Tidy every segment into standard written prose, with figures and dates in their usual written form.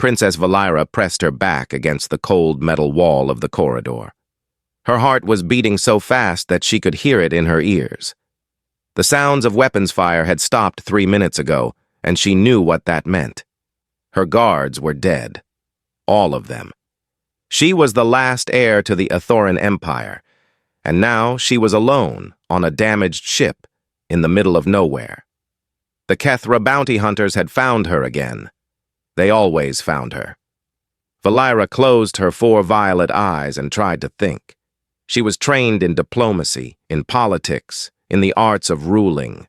Princess Valira pressed her back against the cold metal wall of the corridor. Her heart was beating so fast that she could hear it in her ears. The sounds of weapons fire had stopped 3 minutes ago, and she knew what that meant. Her guards were dead. All of them. She was the last heir to the Athoran Empire, and now she was alone on a damaged ship in the middle of nowhere. The Kethra bounty hunters had found her again. They always found her. Valira closed her 4 violet eyes and tried to think. She was trained in diplomacy, in politics, in the arts of ruling.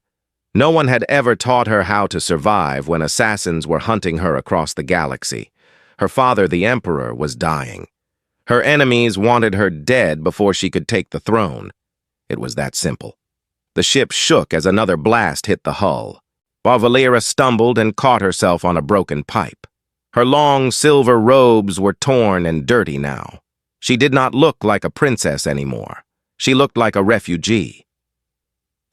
No one had ever taught her how to survive when assassins were hunting her across the galaxy. Her father, the Emperor, was dying. Her enemies wanted her dead before she could take the throne. It was that simple. The ship shook as another blast hit the hull, while Valira stumbled and caught herself on a broken pipe. Her long silver robes were torn and dirty now. She did not look like a princess anymore. She looked like a refugee.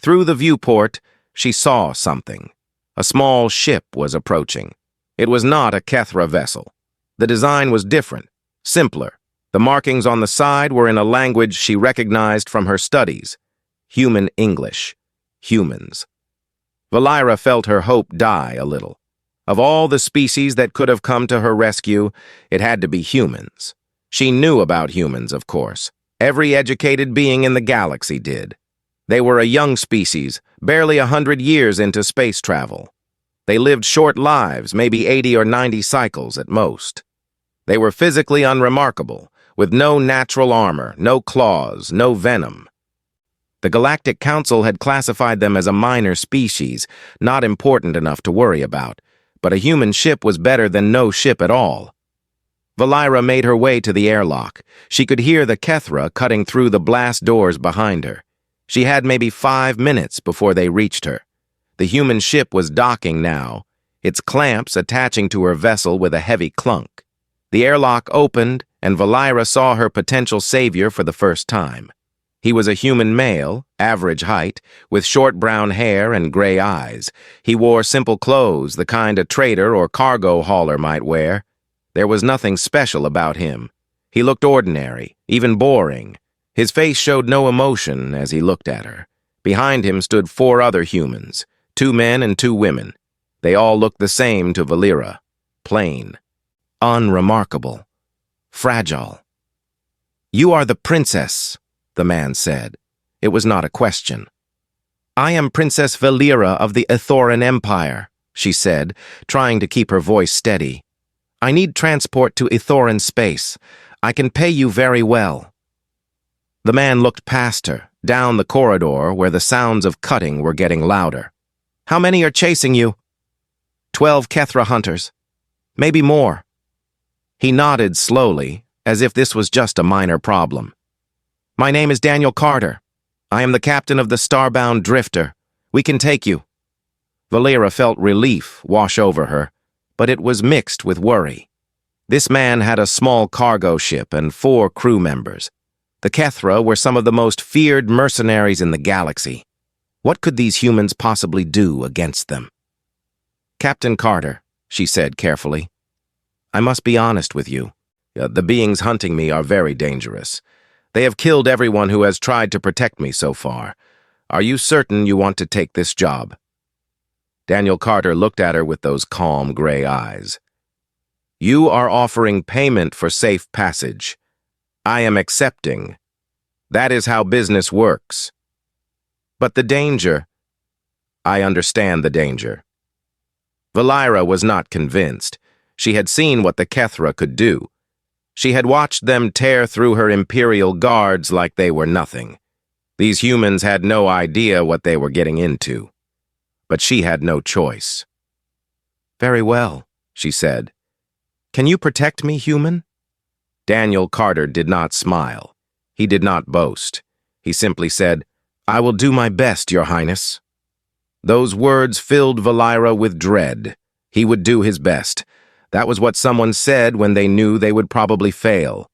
Through the viewport, she saw something. A small ship was approaching. It was not a Kethra vessel. The design was different, simpler. The markings on the side were in a language she recognized from her studies. Human English. Humans. Valira felt her hope die a little. Of all the species that could have come to her rescue, it had to be humans. She knew about humans, of course. Every educated being in the galaxy did. They were a young species, barely 100 years into space travel. They lived short lives, maybe 80 or 90 cycles at most. They were physically unremarkable, with no natural armor, no claws, no venom. The Galactic Council had classified them as a minor species, not important enough to worry about, but a human ship was better than no ship at all. Valira made her way to the airlock. She could hear the Kethra cutting through the blast doors behind her. She had maybe 5 minutes before they reached her. The human ship was docking now, its clamps attaching to her vessel with a heavy clunk. The airlock opened, and Valira saw her potential savior for the first time. He was a human male, average height, with short brown hair and gray eyes. He wore simple clothes, the kind a trader or cargo hauler might wear. There was nothing special about him. He looked ordinary, even boring. His face showed no emotion as he looked at her. Behind him stood 4 other humans, 2 men and 2 women. They all looked the same to Valira. Plain. Unremarkable. Fragile. "You are the princess," the man said. It was not a question. "I am Princess Valira of the Athoran Empire," she said, trying to keep her voice steady. "I need transport to Athoran space. I can pay you very well." The man looked past her, down the corridor where the sounds of cutting were getting louder. "How many are chasing you?" 12 Kethra hunters. Maybe more." He nodded slowly, as if this was just a minor problem. "My name is Daniel Carter. I am the captain of the Starbound Drifter. We can take you." Valira felt relief wash over her, but it was mixed with worry. This man had a small cargo ship and 4 crew members. The Kethra were some of the most feared mercenaries in the galaxy. What could these humans possibly do against them? "Captain Carter," she said carefully, "I must be honest with you. The beings hunting me are very dangerous. They have killed everyone who has tried to protect me so far. Are you certain you want to take this job?" Daniel Carter looked at her with those calm gray eyes. "You are offering payment for safe passage. I am accepting. That is how business works. But the danger—" "I understand the danger." Valira was not convinced. She had seen what the Kethra could do. She had watched them tear through her Imperial guards like they were nothing. These humans had no idea what they were getting into. But she had no choice. "Very well," she said. "Can you protect me, human?" Daniel Carter did not smile. He did not boast. He simply said, "I will do my best, Your Highness." Those words filled Valira with dread. He would do his best. That was what someone said when they knew they would probably fail.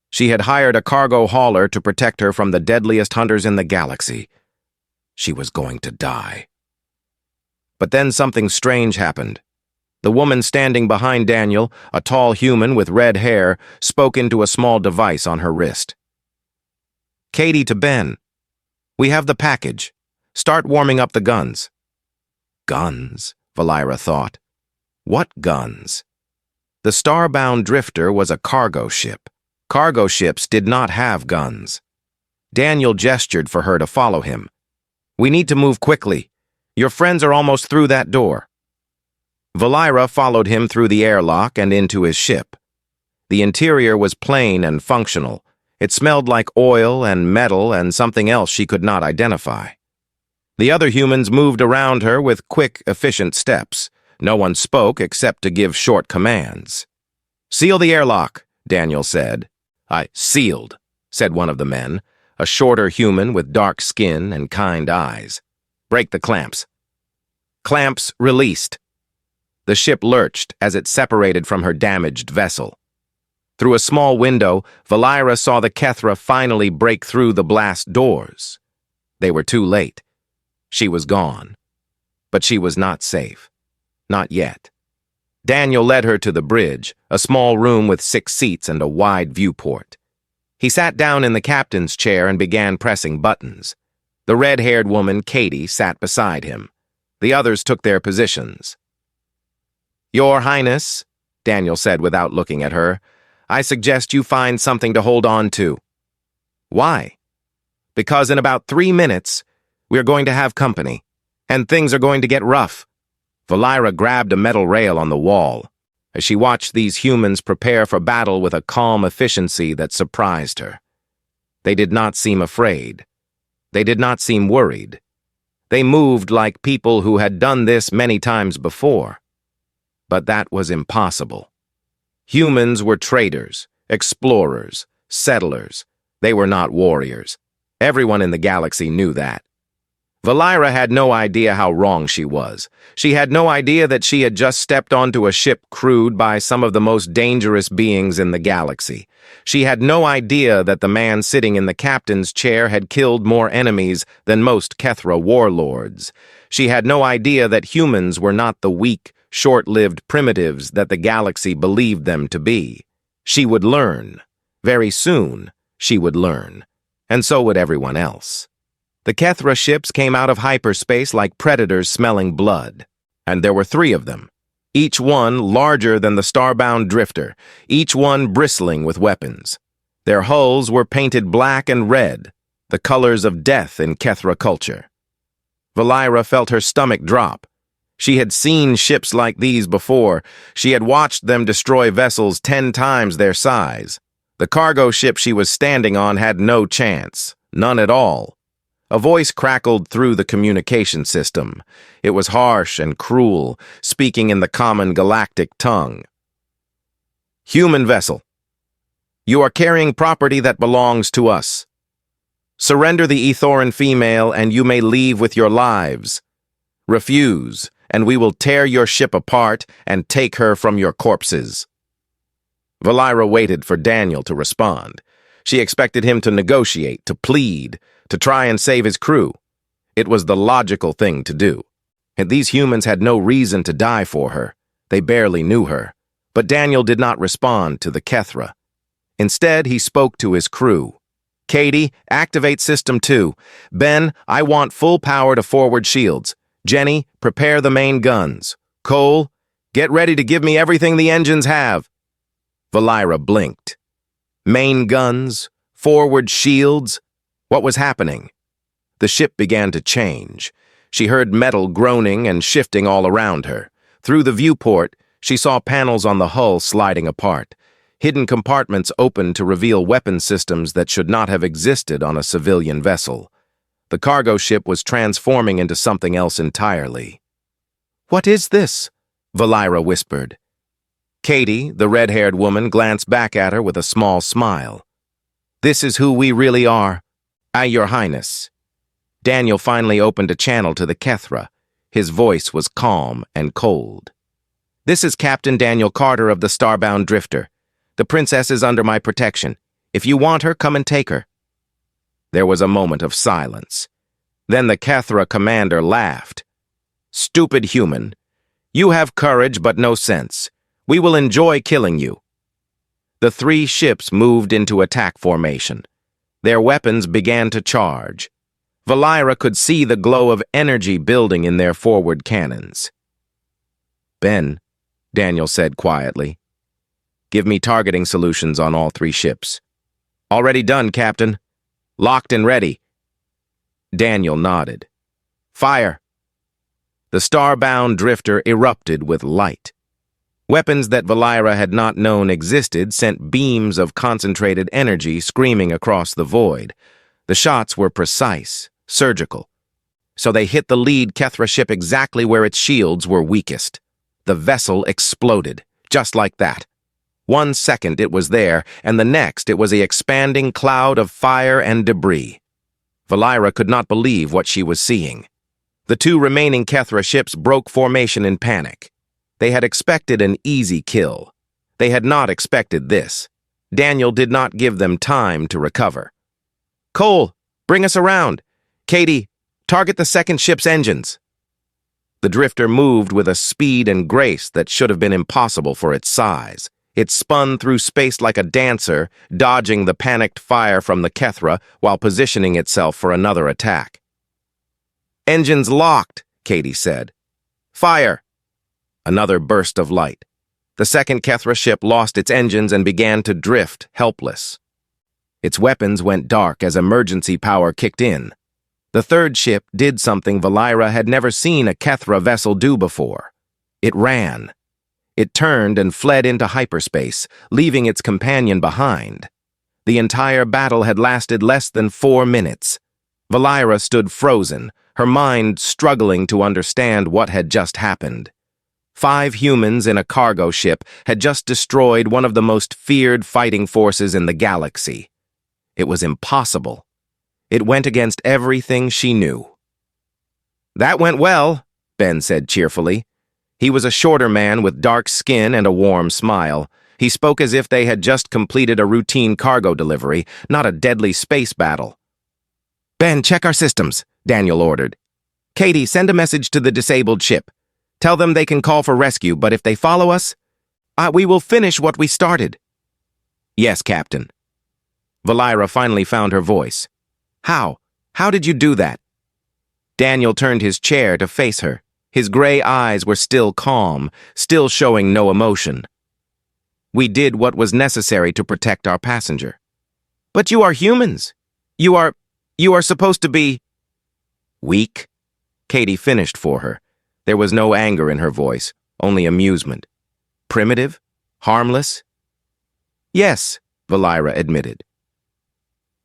She had hired a cargo hauler to protect her from the deadliest hunters in the galaxy. She was going to die. But then something strange happened. The woman standing behind Daniel, a tall human with red hair, spoke into a small device on her wrist. "Katie to Ben. We have the package. Start warming up the guns." Guns, Valira thought. What guns? The Starbound Drifter was a cargo ship. Cargo ships did not have guns. Daniel gestured for her to follow him. "We need to move quickly. Your friends are almost through that door." Valira followed him through the airlock and into his ship. The interior was plain and functional. It smelled like oil and metal and something else she could not identify. The other humans moved around her with quick, efficient steps. No one spoke except to give short commands. "Seal the airlock," Daniel said. "Sealed," said one of the men, a shorter human with dark skin and kind eyes. "Break the clamps." Clamps released. The ship lurched as it separated from her damaged vessel. Through a small window, Valira saw the Kethra finally break through the blast doors. They were too late. She was gone. But she was not safe. Not yet. Daniel led her to the bridge, a small room with 6 seats and a wide viewport. He sat down in the captain's chair and began pressing buttons. The red-haired woman, Katie, sat beside him. The others took their positions. "Your Highness," Daniel said without looking at her, "I suggest you find something to hold on to." "Why?" "Because in about 3 minutes, we're going to have company, and things are going to get rough." Valira grabbed a metal rail on the wall as she watched these humans prepare for battle with a calm efficiency that surprised her. They did not seem afraid. They did not seem worried. They moved like people who had done this many times before. But that was impossible. Humans were traders, explorers, settlers. They were not warriors. Everyone in the galaxy knew that. Valira had no idea how wrong she was. She had no idea that she had just stepped onto a ship crewed by some of the most dangerous beings in the galaxy. She had no idea that the man sitting in the captain's chair had killed more enemies than most Kethra warlords. She had no idea that humans were not the weak, short-lived primitives that the galaxy believed them to be. She would learn. Very soon, she would learn. And so would everyone else. The Kethra ships came out of hyperspace like predators smelling blood. And there were 3 of them, each one larger than the Starbound Drifter, each one bristling with weapons. Their hulls were painted black and red, the colors of death in Kethra culture. Valira felt her stomach drop. She had seen ships like these before. She had watched them destroy vessels 10 times their size. The cargo ship she was standing on had no chance, none at all. A voice crackled through the communication system. It was harsh and cruel, speaking in the common galactic tongue. "Human vessel. You are carrying property that belongs to us. Surrender the Ethoran female and you may leave with your lives. Refuse, and we will tear your ship apart and take her from your corpses." Valira waited for Daniel to respond. She expected him to negotiate, to plead, to try and save his crew. It was the logical thing to do. And these humans had no reason to die for her. They barely knew her. But Daniel did not respond to the Kethra. Instead, he spoke to his crew. "Katie, activate System 2. Ben, I want full power to forward shields. Jenny, prepare the main guns. Cole, get ready to give me everything the engines have." Valira blinked. Main guns? Forward shields? What was happening? The ship began to change. She heard metal groaning and shifting all around her. Through the viewport, she saw panels on the hull sliding apart. Hidden compartments opened to reveal weapon systems that should not have existed on a civilian vessel. The cargo ship was transforming into something else entirely. "What is this?" Valira whispered. Katie, the red-haired woman, glanced back at her with a small smile. "This is who we really are. Your Highness." Daniel finally opened a channel to the Kethra. His voice was calm and cold. "This is Captain Daniel Carter of the Starbound Drifter. The princess is under my protection. If you want her, come and take her." There was a moment of silence. Then the Kethra commander laughed. "Stupid human. You have courage but no sense. We will enjoy killing you." The three ships moved into attack formation. Their weapons began to charge. Valira could see the glow of energy building in their forward cannons. "Ben," Daniel said quietly, "give me targeting solutions on all three ships." "Already done, Captain. Locked and ready." Daniel nodded. "Fire!" The starbound drifter erupted with light. Weapons that Valira had not known existed sent beams of concentrated energy screaming across the void. The shots were precise, surgical. So they hit the lead Kethra ship exactly where its shields were weakest. The vessel exploded, just like that. 1 second it was there, and the next it was an expanding cloud of fire and debris. Valira could not believe what she was seeing. The two remaining Kethra ships broke formation in panic. They had expected an easy kill. They had not expected this. Daniel did not give them time to recover. "Cole, bring us around. Katie, target the second ship's engines." The drifter moved with a speed and grace that should have been impossible for its size. It spun through space like a dancer, dodging the panicked fire from the Kethra while positioning itself for another attack. "Engines locked," Katie said. "Fire!" Another burst of light. The second Kethra ship lost its engines and began to drift, helpless. Its weapons went dark as emergency power kicked in. The third ship did something Valira had never seen a Kethra vessel do before. It ran. It turned and fled into hyperspace, leaving its companion behind. The entire battle had lasted less than 4 minutes. Valira stood frozen, her mind struggling to understand what had just happened. 5 humans in a cargo ship had just destroyed one of the most feared fighting forces in the galaxy. It was impossible. It went against everything she knew. "That went well," Ben said cheerfully. He was a shorter man with dark skin and a warm smile. He spoke as if they had just completed a routine cargo delivery, not a deadly space battle. "Ben, check our systems," Daniel ordered. "Katie, send a message to the disabled ship. Tell them they can call for rescue, but if they follow us, we will finish what we started." "Yes, Captain." Valira finally found her voice. "How? How did you do that?" Daniel turned his chair to face her. His gray eyes were still calm, still showing no emotion. "We did what was necessary to protect our passenger." "But you are humans. You are supposed to be—" "Weak?" Katie finished for her. There was no anger in her voice, only amusement. "Primitive? Harmless?" "Yes," Valira admitted.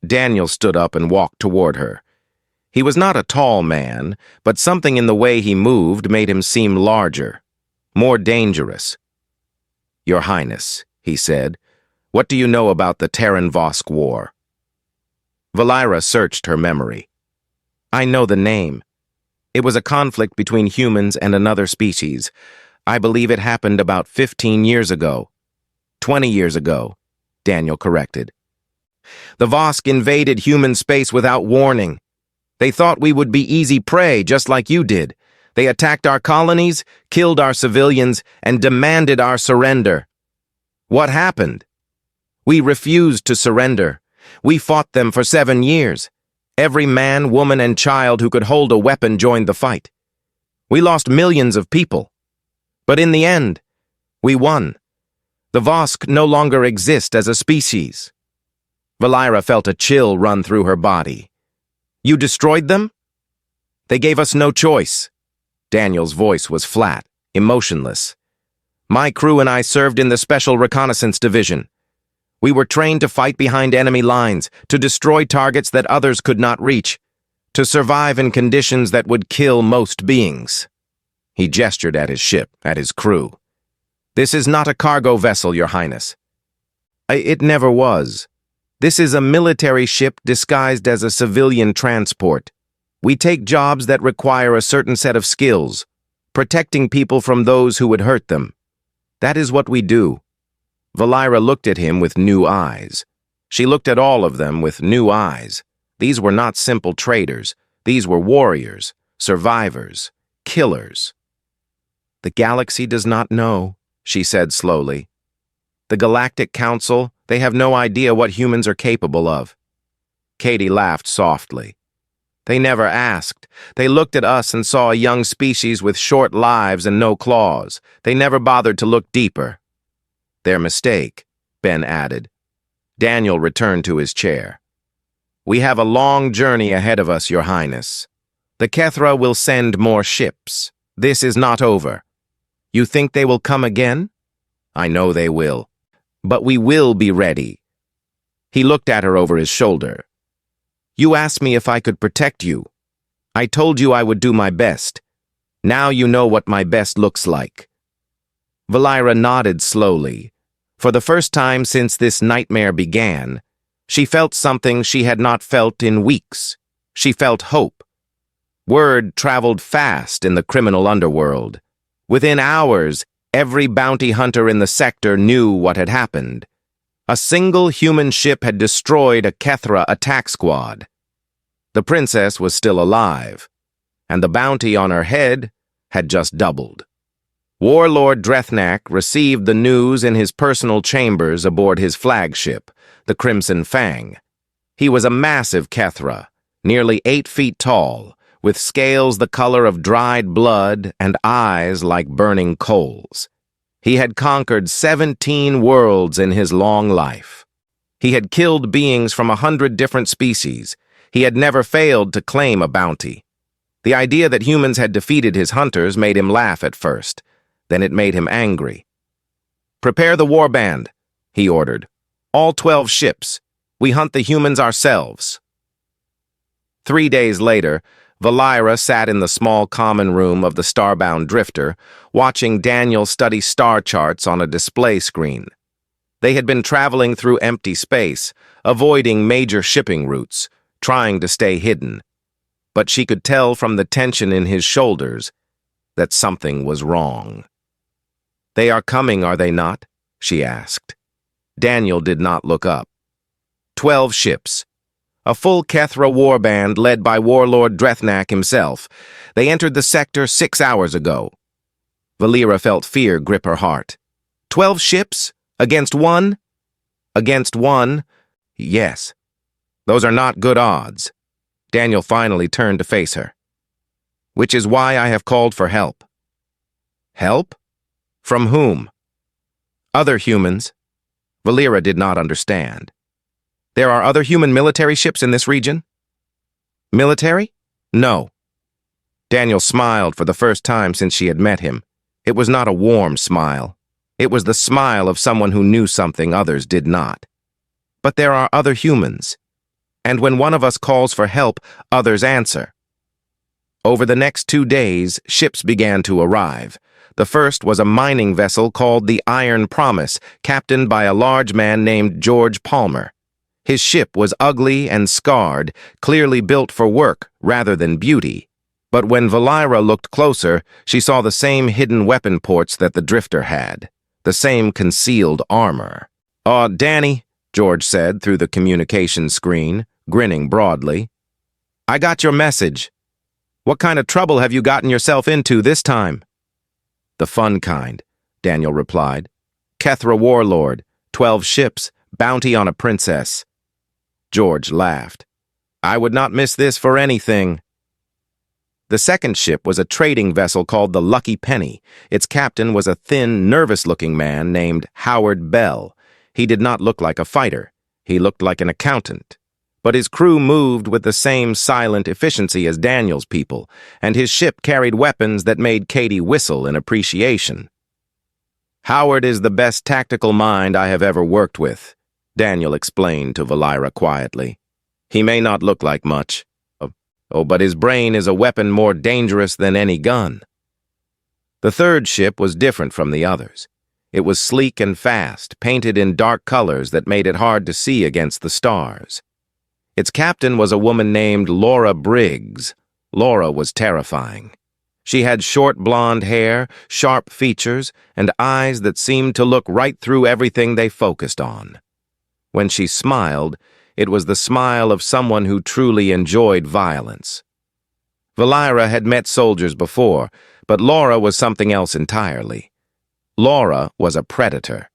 Daniel stood up and walked toward her. He was not a tall man, but something in the way he moved made him seem larger, more dangerous. "Your Highness," he said, "what do you know about the Terran-Vosk War?" Valira searched her memory. "I know the name. It was a conflict between humans and another species. I believe it happened about 15 years ago. 20 years ago," Daniel corrected. "The Vosk invaded human space without warning. They thought we would be easy prey, just like you did. They attacked our colonies, killed our civilians, and demanded our surrender. What happened? We refused to surrender. We fought them for 7 years. Every man, woman, and child who could hold a weapon joined the fight. We lost millions of people. But in the end, we won. The Vosk no longer exist as a species." Valira felt a chill run through her body. "You destroyed them?" "They gave us no choice." Daniel's voice was flat, emotionless. "My crew and I served in the Special Reconnaissance Division. We were trained to fight behind enemy lines, to destroy targets that others could not reach, to survive in conditions that would kill most beings." He gestured at his ship, at his crew. "This is not a cargo vessel, Your Highness." It never was. This is a military ship disguised as a civilian transport. We take jobs that require a certain set of skills, protecting people from those who would hurt them. That is what we do." Valira looked at him with new eyes. She looked at all of them with new eyes. These were not simple traders. These were warriors, survivors, killers. "The galaxy does not know," she said slowly. "The Galactic Council, they have no idea what humans are capable of." Katie laughed softly. "They never asked. They looked at us and saw a young species with short lives and no claws. They never bothered to look deeper." "Their mistake," Ben added. Daniel returned to his chair. "We have a long journey ahead of us, Your Highness. The Kethra will send more ships. This is not over. You think they will come again? I know they will. But we will be ready." He looked at her over his shoulder. "You asked me if I could protect you. I told you I would do my best. Now you know what my best looks like." Valira nodded slowly. For the first time since this nightmare began, she felt something she had not felt in weeks. She felt hope. Word traveled fast in the criminal underworld. Within hours, every bounty hunter in the sector knew what had happened. A single human ship had destroyed a Kethra attack squad. The princess was still alive, and the bounty on her head had just doubled. Warlord Drethnak received the news in his personal chambers aboard his flagship, the Crimson Fang. He was a massive Kethra, nearly 8 feet tall, with scales the color of dried blood and eyes like burning coals. He had conquered 17 worlds in his long life. He had killed beings from 100 different species. He had never failed to claim a bounty. The idea that humans had defeated his hunters made him laugh at first. Then it made him angry. "Prepare the warband," he ordered. "All 12 ships. We hunt the humans ourselves." 3 days later, Valira sat in the small common room of the starbound drifter, watching Daniel study star charts on a display screen. They had been traveling through empty space, avoiding major shipping routes, trying to stay hidden. But she could tell from the tension in his shoulders that something was wrong. "They are coming, are they not?" she asked. Daniel did not look up. 12 ships. A full Kethra warband led by Warlord Drethnak himself. They entered the sector 6 hours ago. Valira felt fear grip her heart. 12 ships? Against one? Against one? Yes. Those are not good odds. Daniel finally turned to face her. "Which is why I have called for help." "Help? From whom?" "Other humans." Valira did not understand. "There are other human military ships in this region?" "Military? No." Daniel smiled for the first time since she had met him. It was not a warm smile. It was the smile of someone who knew something others did not. "But there are other humans. And when one of us calls for help, others answer." Over the next 2 days, ships began to arrive. The first was a mining vessel called the Iron Promise, captained by a large man named George Palmer. His ship was ugly and scarred, clearly built for work rather than beauty. But when Valira looked closer, she saw the same hidden weapon ports that the drifter had, the same concealed armor. Danny," George said through the communication screen, grinning broadly. "I got your message. What kind of trouble have you gotten yourself into this time?" "The fun kind," Daniel replied. "Kethra warlord, 12 ships, bounty on a princess." George laughed. "I would not miss this for anything." The second ship was a trading vessel called the Lucky Penny. Its captain was a thin, nervous-looking man named Howard Bell. He did not look like a fighter. He looked like an accountant. But his crew moved with the same silent efficiency as Daniel's people, and his ship carried weapons that made Katie whistle in appreciation. "Howard is the best tactical mind I have ever worked with," Daniel explained to Valira quietly. "He may not look like much. But his brain is a weapon more dangerous than any gun." The third ship was different from the others. It was sleek and fast, painted in dark colors that made it hard to see against the stars. Its captain was a woman named Laura Briggs. Laura was terrifying. She had short blonde hair, sharp features, and eyes that seemed to look right through everything they focused on. When she smiled, it was the smile of someone who truly enjoyed violence. Valira had met soldiers before, But Laura was something else entirely. Laura was a predator.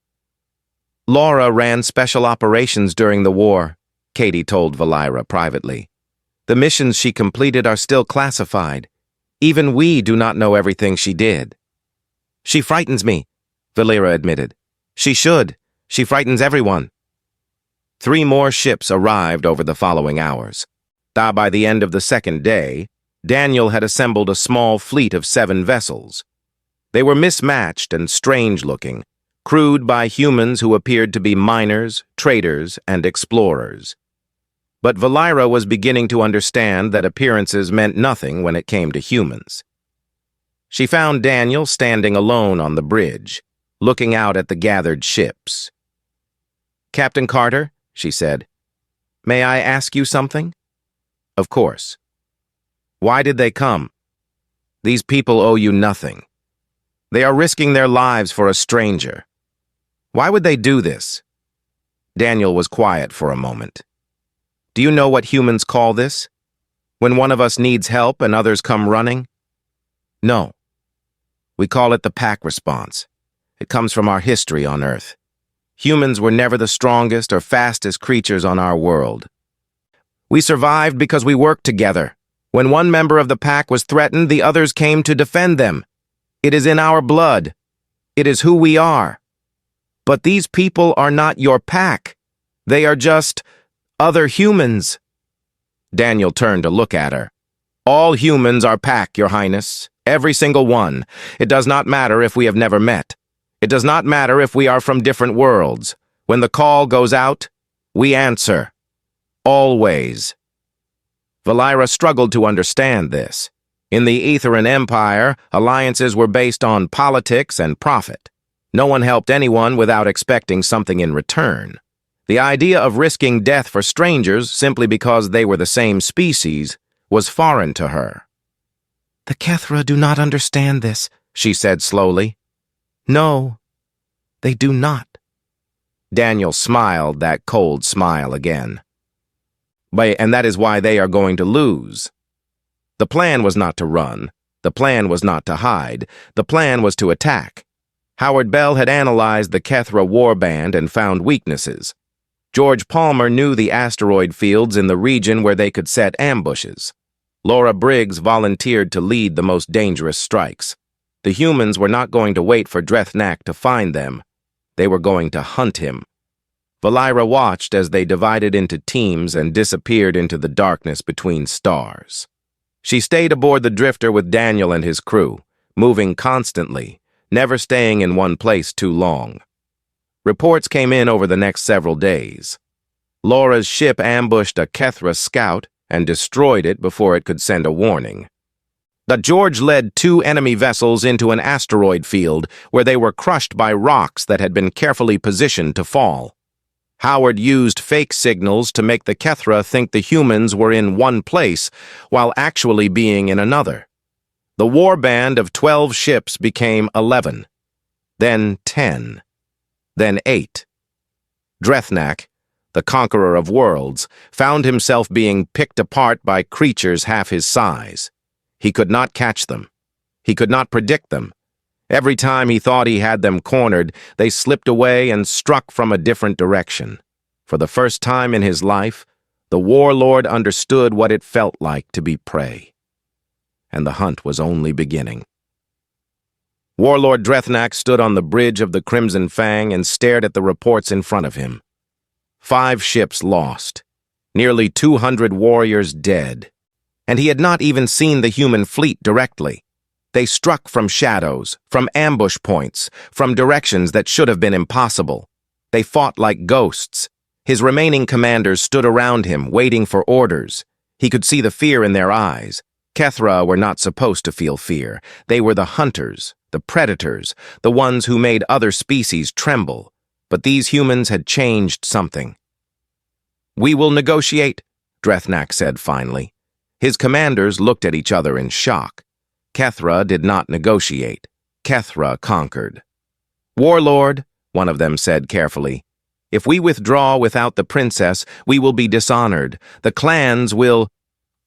Laura ran special operations during the war, Katie told Valira privately. The missions she completed are still classified. Even we do not know everything she did. She frightens me, Valira admitted. She should. She frightens everyone. 3 more ships arrived over the following hours. By the end of the second day, Daniel had assembled a small fleet of 7 vessels. They were mismatched and strange-looking, crewed by humans who appeared to be miners, traders, and explorers. But Valira was beginning to understand that appearances meant nothing when it came to humans. She found Daniel standing alone on the bridge, looking out at the gathered ships. "Captain Carter," she said, "may I ask you something?" "Of course." "Why did they come? These people owe you nothing. They are risking their lives for a stranger. Why would they do this?" Daniel was quiet for a moment. "Do you know what humans call this? When one of us needs help and others come running?" "No. We call it the pack response. It comes from our history on Earth. Humans were never the strongest or fastest creatures on our world. We survived because we worked together. When one member of the pack was threatened, the others came to defend them. It is in our blood. It is who we are. But these people are not your pack. They are just other humans." Daniel turned to look at her. "All humans are pack, Your Highness. Every single one. It does not matter if we have never met. It does not matter if we are from different worlds. When the call goes out, we answer. Always." Valira struggled to understand this. In the Aetheran Empire, alliances were based on politics and profit. No one helped anyone without expecting something in return. The idea of risking death for strangers simply because they were the same species was foreign to her. "The Kethra do not understand this," she said slowly. "No, they do not." Daniel smiled that cold smile again. "And that is why they are going to lose." The plan was not to run. The plan was not to hide. The plan was to attack. Howard Bell had analyzed the Kethra warband and found weaknesses. George Palmer knew the asteroid fields in the region where they could set ambushes. Laura Briggs volunteered to lead the most dangerous strikes. The humans were not going to wait for Drethnak to find them. They were going to hunt him. Valira watched as they divided into teams and disappeared into the darkness between stars. She stayed aboard the drifter with Daniel and his crew, moving constantly, never staying in one place too long. Reports came in over the next several days. Laura's ship ambushed a Kethra scout and destroyed it before it could send a warning. But George led 2 enemy vessels into an asteroid field where they were crushed by rocks that had been carefully positioned to fall. Howard used fake signals to make the Kethra think the humans were in one place while actually being in another. The warband of 12 ships became 11, then 10, then 8. Drethnak, the conqueror of worlds, found himself being picked apart by creatures half his size. He could not catch them. He could not predict them. Every time he thought he had them cornered, they slipped away and struck from a different direction. For the first time in his life, the warlord understood what it felt like to be prey. And the hunt was only beginning. Warlord Drethnak stood on the bridge of the Crimson Fang and stared at the reports in front of him. 5 ships lost, nearly 200 warriors dead. And he had not even seen the human fleet directly. They struck from shadows, from ambush points, from directions that should have been impossible. They fought like ghosts. His remaining commanders stood around him, waiting for orders. He could see the fear in their eyes. Kethra were not supposed to feel fear. They were the hunters, the predators, the ones who made other species tremble. But these humans had changed something. "We will negotiate," Drethnak said finally. His commanders looked at each other in shock. Kethra did not negotiate. Kethra conquered. "Warlord," one of them said carefully, "if we withdraw without the princess, we will be dishonored. The clans will—"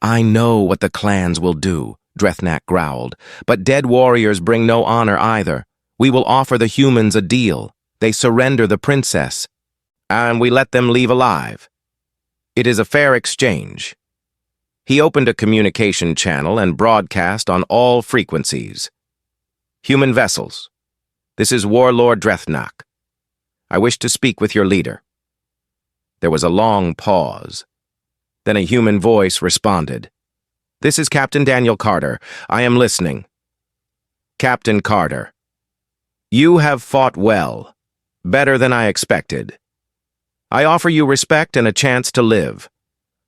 "I know what the clans will do," Drethnak growled. But dead warriors bring no honor either. We will offer the humans a deal. They surrender the princess, and we let them leave alive. It is a fair exchange. He opened a communication channel and broadcast on all frequencies. Human vessels, this is Warlord Drethnak. I wish to speak with your leader. There was a long pause. Then a human voice responded. This is Captain Daniel Carter. I am listening. Captain Carter, you have fought well, better than I expected. I offer you respect and a chance to live.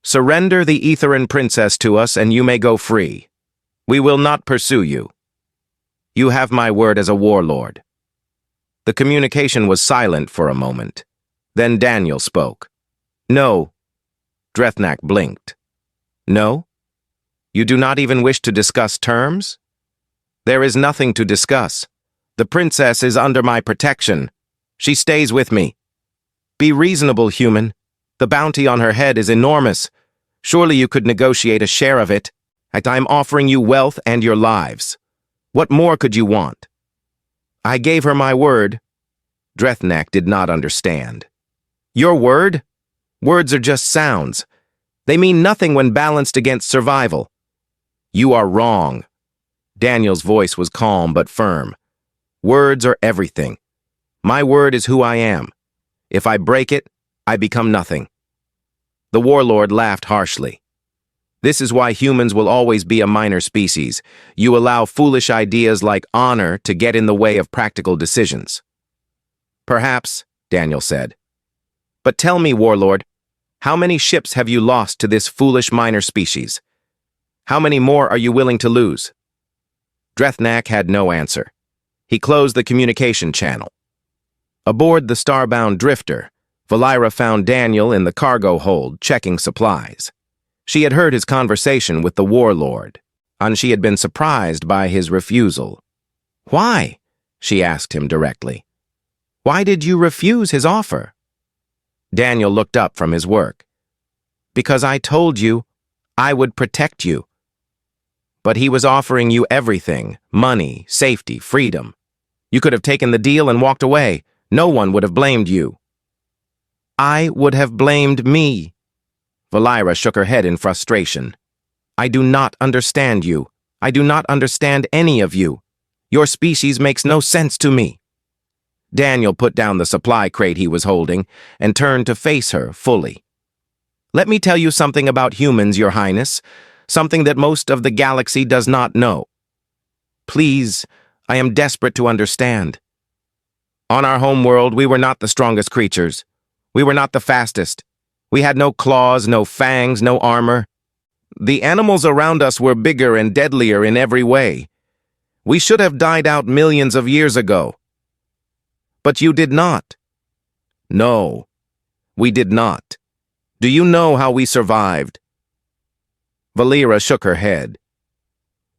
Surrender the Etherin princess to us and you may go free. We will not pursue you. You have my word as a warlord. The communication was silent for a moment. Then Daniel spoke. No. Drethnak blinked. No? You do not even wish to discuss terms? There is nothing to discuss. The princess is under my protection. She stays with me. Be reasonable, human. The bounty on her head is enormous. Surely you could negotiate a share of it. I'm offering you wealth and your lives. What more could you want? I gave her my word. Drethnak did not understand. Your word? Words are just sounds. They mean nothing when balanced against survival. You are wrong. Daniel's voice was calm but firm. Words are everything. My word is who I am. If I break it, I become nothing. The warlord laughed harshly. This is why humans will always be a minor species. You allow foolish ideas like honor to get in the way of practical decisions. Perhaps, Daniel said. But tell me, warlord, how many ships have you lost to this foolish minor species? How many more are you willing to lose? Drethnak had no answer. He closed the communication channel. Aboard the starbound drifter, Valira found Daniel in the cargo hold checking supplies. She had heard his conversation with the warlord, and she had been surprised by his refusal. Why? She asked him directly. Why did you refuse his offer? Daniel looked up from his work. Because I told you I would protect you. But he was offering you everything, money, safety, freedom. You could have taken the deal and walked away. No one would have blamed you. I would have blamed me. Valira shook her head in frustration. I do not understand you. I do not understand any of you. Your species makes no sense to me. Daniel put down the supply crate he was holding and turned to face her fully. Let me tell you something about humans, Your Highness, something that most of the galaxy does not know. Please, I am desperate to understand. On our home world, we were not the strongest creatures. We were not the fastest. We had no claws, no fangs, no armor. The animals around us were bigger and deadlier in every way. We should have died out millions of years ago. But you did not. No, we did not. Do you know how we survived? Valira shook her head.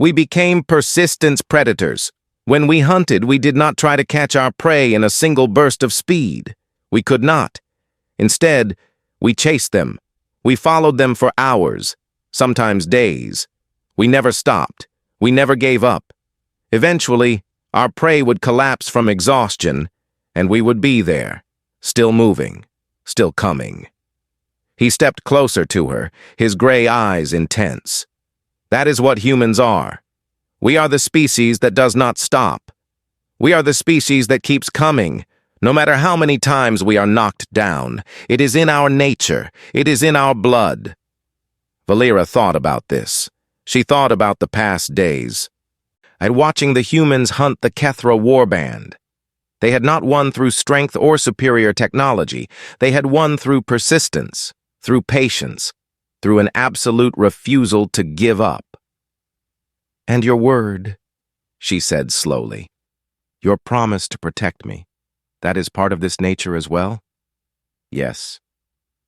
We became persistent predators. When we hunted, we did not try to catch our prey in a single burst of speed. We could not. Instead, we chased them. We followed them for hours, sometimes days. We never stopped. We never gave up. Eventually, our prey would collapse from exhaustion, and we would be there, still moving, still coming. He stepped closer to her, his gray eyes intense. That is what humans are. We are the species that does not stop. We are the species that keeps coming, no matter how many times we are knocked down. It is in our nature. It is in our blood. Valira thought about this. She thought about the past days. And watching the humans hunt the Kethra warband. They had not won through strength or superior technology. They had won through persistence, through patience, through an absolute refusal to give up. And your word, she said slowly. Your promise to protect me. That is part of this nature as well? Yes.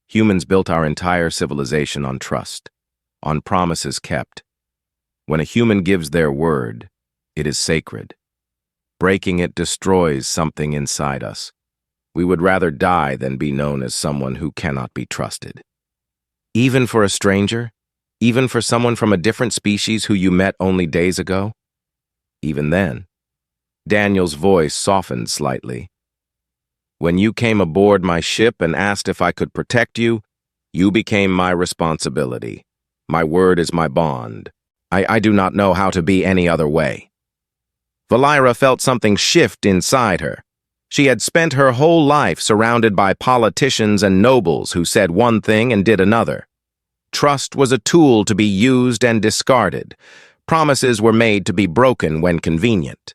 Humans built our entire civilization on trust, on promises kept. When a human gives their word, it is sacred. Breaking it destroys something inside us. We would rather die than be known as someone who cannot be trusted. Even for a stranger? Even for someone from a different species who you met only days ago? Even then, Daniel's voice softened slightly. When you came aboard my ship and asked if I could protect you, you became my responsibility. My word is my bond. I do not know how to be any other way. Valira felt something shift inside her. She had spent her whole life surrounded by politicians and nobles who said one thing and did another. Trust was a tool to be used and discarded. Promises were made to be broken when convenient.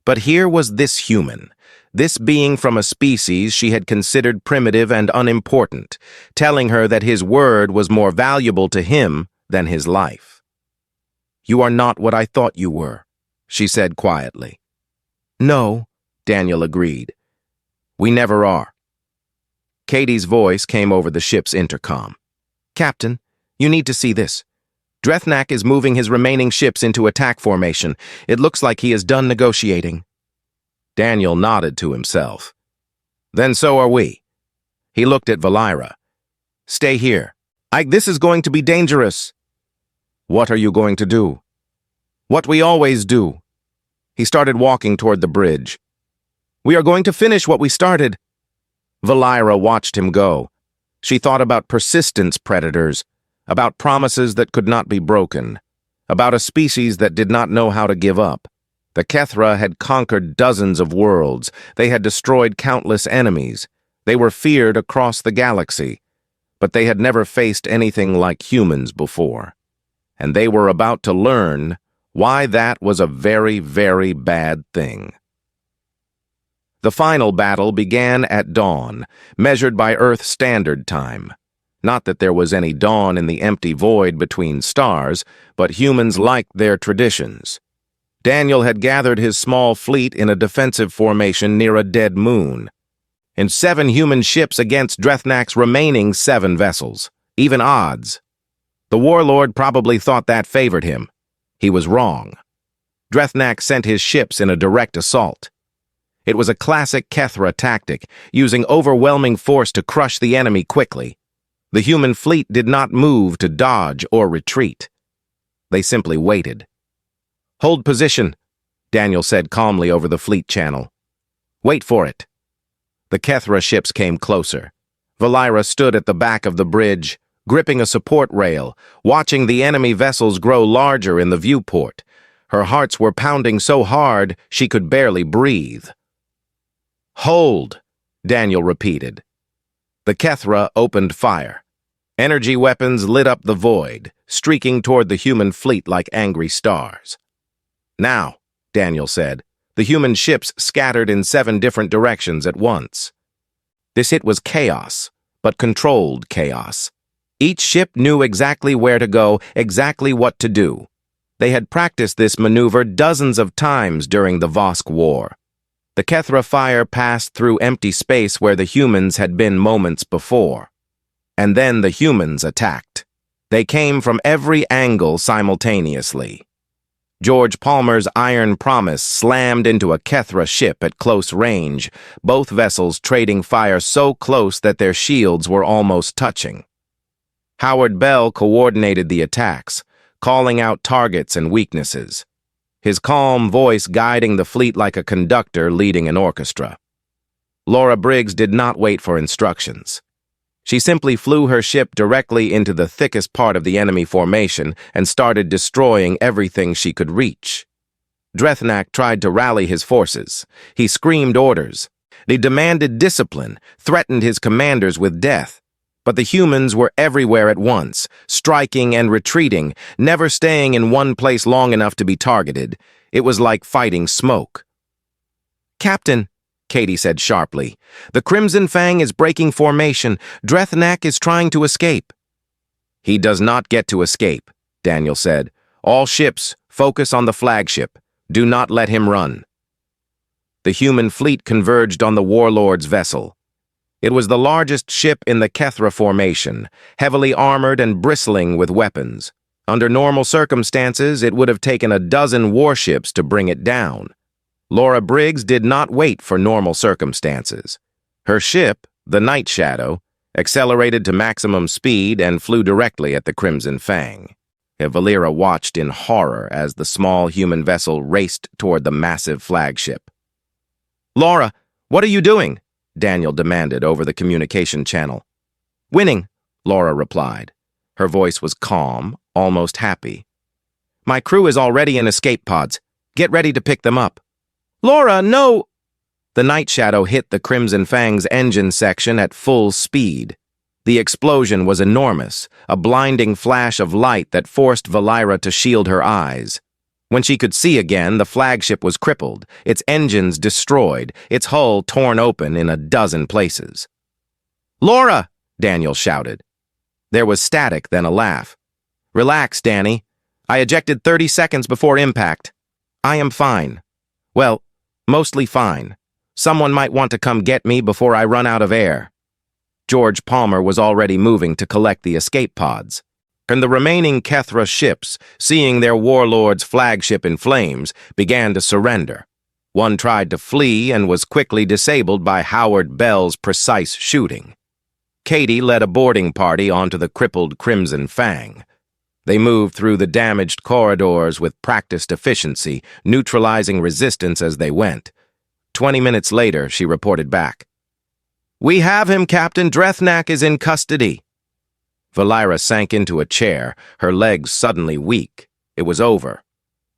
But here was this human, this being from a species she had considered primitive and unimportant, telling her that his word was more valuable to him than his life. "You are not what I thought you were," she said quietly. "No," Daniel agreed. "We never are." Katie's voice came over the ship's intercom. "Captain, you need to see this. Drethnak is moving his remaining ships into attack formation. It looks like he is done negotiating." Daniel nodded to himself. "Then so are we." He looked at Valira. "Stay here. This is going to be dangerous." "What are you going to do?" "What we always do." He started walking toward the bridge. "We are going to finish what we started." Valira watched him go. She thought about persistence predators, about promises that could not be broken, about a species that did not know how to give up. The Kethra had conquered dozens of worlds. They had destroyed countless enemies. They were feared across the galaxy, but they had never faced anything like humans before. And they were about to learn why that was a very, very bad thing. The final battle began at dawn, measured by Earth Standard Time. Not that there was any dawn in the empty void between stars, but humans liked their traditions. Daniel had gathered his small fleet in a defensive formation near a dead moon. In 7 human ships against Drethnak's remaining 7 vessels. Even odds. The warlord probably thought that favored him. He was wrong. Drethnak sent his ships in a direct assault. It was a classic Kethra tactic, using overwhelming force to crush the enemy quickly. The human fleet did not move to dodge or retreat. They simply waited. "Hold position," Daniel said calmly over the fleet channel. "Wait for it." The Kethra ships came closer. Valira stood at the back of the bridge, gripping a support rail, watching the enemy vessels grow larger in the viewport. Her hearts were pounding so hard she could barely breathe. "Hold," Daniel repeated. The Kethra opened fire. Energy weapons lit up the void, streaking toward the human fleet like angry stars. "Now," Daniel said. The human ships scattered in 7 different directions at once. This hit was chaos, but controlled chaos. Each ship knew exactly where to go, exactly what to do. They had practiced this maneuver dozens of times during the Vosk War. The Kethra fire passed through empty space where the humans had been moments before. And then the humans attacked. They came from every angle simultaneously. George Palmer's Iron Promise slammed into a Kethra ship at close range, both vessels trading fire so close that their shields were almost touching. Howard Bell coordinated the attacks, calling out targets and weaknesses, his calm voice guiding the fleet like a conductor leading an orchestra. Laura Briggs did not wait for instructions. She simply flew her ship directly into the thickest part of the enemy formation and started destroying everything she could reach. Drethnak tried to rally his forces. He screamed orders. They demanded discipline, threatened his commanders with death. But the humans were everywhere at once, striking and retreating, never staying in one place long enough to be targeted. It was like fighting smoke. "Captain," Katie said sharply, "the Crimson Fang is breaking formation. Drethnak is trying to escape." "He does not get to escape," Daniel said. "All ships, focus on the flagship. Do not let him run." The human fleet converged on the warlord's vessel. It was the largest ship in the Kethra formation, heavily armored and bristling with weapons. Under normal circumstances, it would have taken a dozen warships to bring it down. Laura Briggs did not wait for normal circumstances. Her ship, the Night Shadow, accelerated to maximum speed and flew directly at the Crimson Fang. Valera watched in horror as the small human vessel raced toward the massive flagship. "Laura, what are you doing?" Daniel demanded over the communication channel. "Winning," Laura replied. Her voice was calm, almost happy. "My crew is already in escape pods. Get ready to pick them up." "Laura, no!" The Night Shadow hit the Crimson Fang's engine section at full speed. The explosion was enormous, a blinding flash of light that forced Valera to shield her eyes. When she could see again, the flagship was crippled, its engines destroyed, its hull torn open in a dozen places. "Laura!" Daniel shouted. There was static, then a laugh. "Relax, Danny. I ejected 30 seconds before impact. I am fine. Well, mostly fine. Someone might want to come get me before I run out of air." George Palmer was already moving to collect the escape pods. And the remaining Kethra ships, seeing their warlord's flagship in flames, began to surrender. One tried to flee and was quickly disabled by Howard Bell's precise shooting. Katie led a boarding party onto the crippled Crimson Fang. They moved through the damaged corridors with practiced efficiency, neutralizing resistance as they went. 20 minutes later, she reported back. "We have him, Captain. Drethnak is in custody." Valera sank into a chair, her legs suddenly weak. It was over.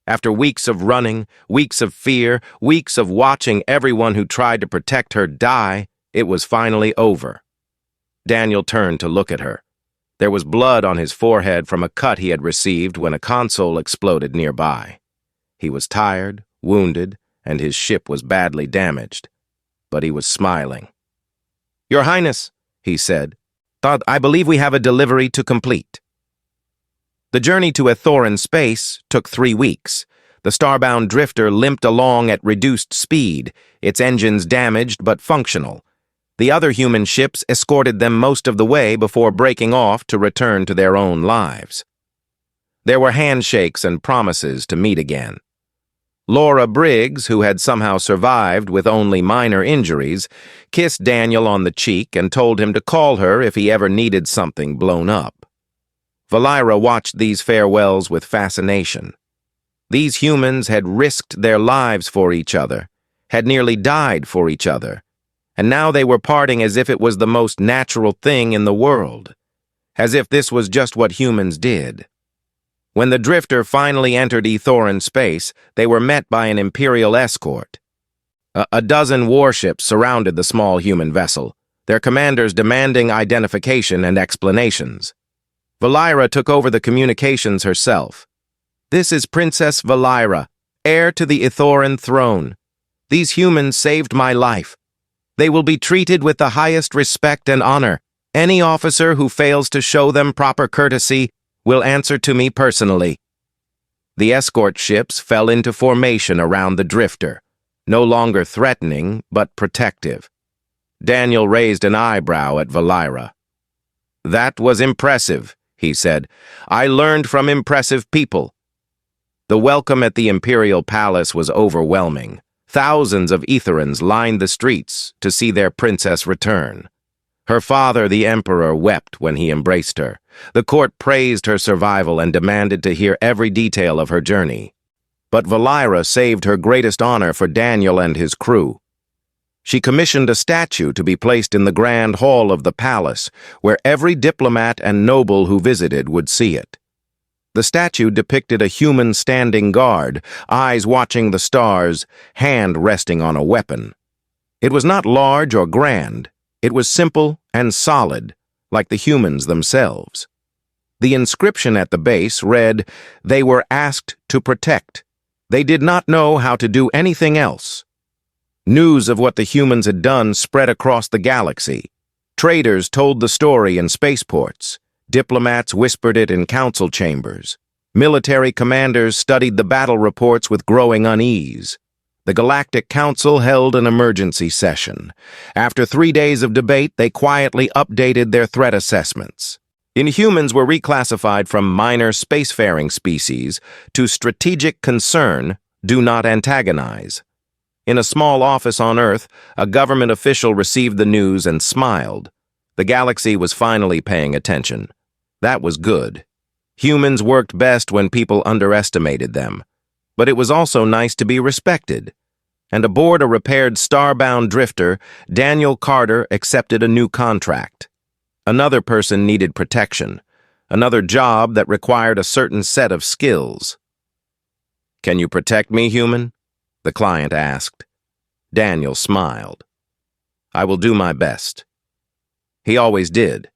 After weeks of running, weeks of fear, weeks of watching everyone who tried to protect her die, it was finally over. Daniel turned to look at her. There was blood on his forehead from a cut he had received when a console exploded nearby. He was tired, wounded, and his ship was badly damaged. But he was smiling. "Your Highness," he said, "I believe we have a delivery to complete." The journey to Ethoran space took 3 weeks. The starbound drifter limped along at reduced speed, its engines damaged but functional. The other human ships escorted them most of the way before breaking off to return to their own lives. There were handshakes and promises to meet again. Laura Briggs, who had somehow survived with only minor injuries, kissed Daniel on the cheek and told him to call her if he ever needed something blown up. Valera watched these farewells with fascination. These humans had risked their lives for each other, had nearly died for each other, and now they were parting as if it was the most natural thing in the world, as if this was just what humans did. When the drifter finally entered Ethoran space, they were met by an Imperial escort. A dozen warships surrounded the small human vessel, their commanders demanding identification and explanations. Valera took over the communications herself. "This is Princess Valera, heir to the Ethoran throne. These humans saved my life. They will be treated with the highest respect and honor. Any officer who fails to show them proper courtesy will answer to me personally." The escort ships fell into formation around the drifter, no longer threatening but protective. Daniel raised an eyebrow at Valera. "That was impressive," he said. "I learned from impressive people." The welcome at the Imperial Palace was overwhelming. Thousands of Etherans lined the streets to see their princess return. Her father, the Emperor, wept when he embraced her. The court praised her survival and demanded to hear every detail of her journey. But Valera saved her greatest honor for Daniel and his crew. She commissioned a statue to be placed in the grand hall of the palace, where every diplomat and noble who visited would see it. The statue depicted a human standing guard, eyes watching the stars, hand resting on a weapon. It was not large or grand. It was simple and solid, like the humans themselves. The inscription at the base read, "They were asked to protect. They did not know how to do anything else." News of what the humans had done spread across the galaxy. Traders told the story in spaceports. Diplomats whispered it in council chambers. Military commanders studied the battle reports with growing unease. The Galactic Council held an emergency session. After 3 days of debate, they quietly updated their threat assessments. Inhumans were reclassified from minor spacefaring species to strategic concern, do not antagonize. In a small office on Earth, a government official received the news and smiled. The galaxy was finally paying attention. That was good. Humans worked best when people underestimated them, but it was also nice to be respected. And aboard a repaired Starbound drifter, Daniel Carter accepted a new contract. Another person needed protection, another job that required a certain set of skills. "Can you protect me, human?" the client asked. Daniel smiled. "I will do my best." He always did.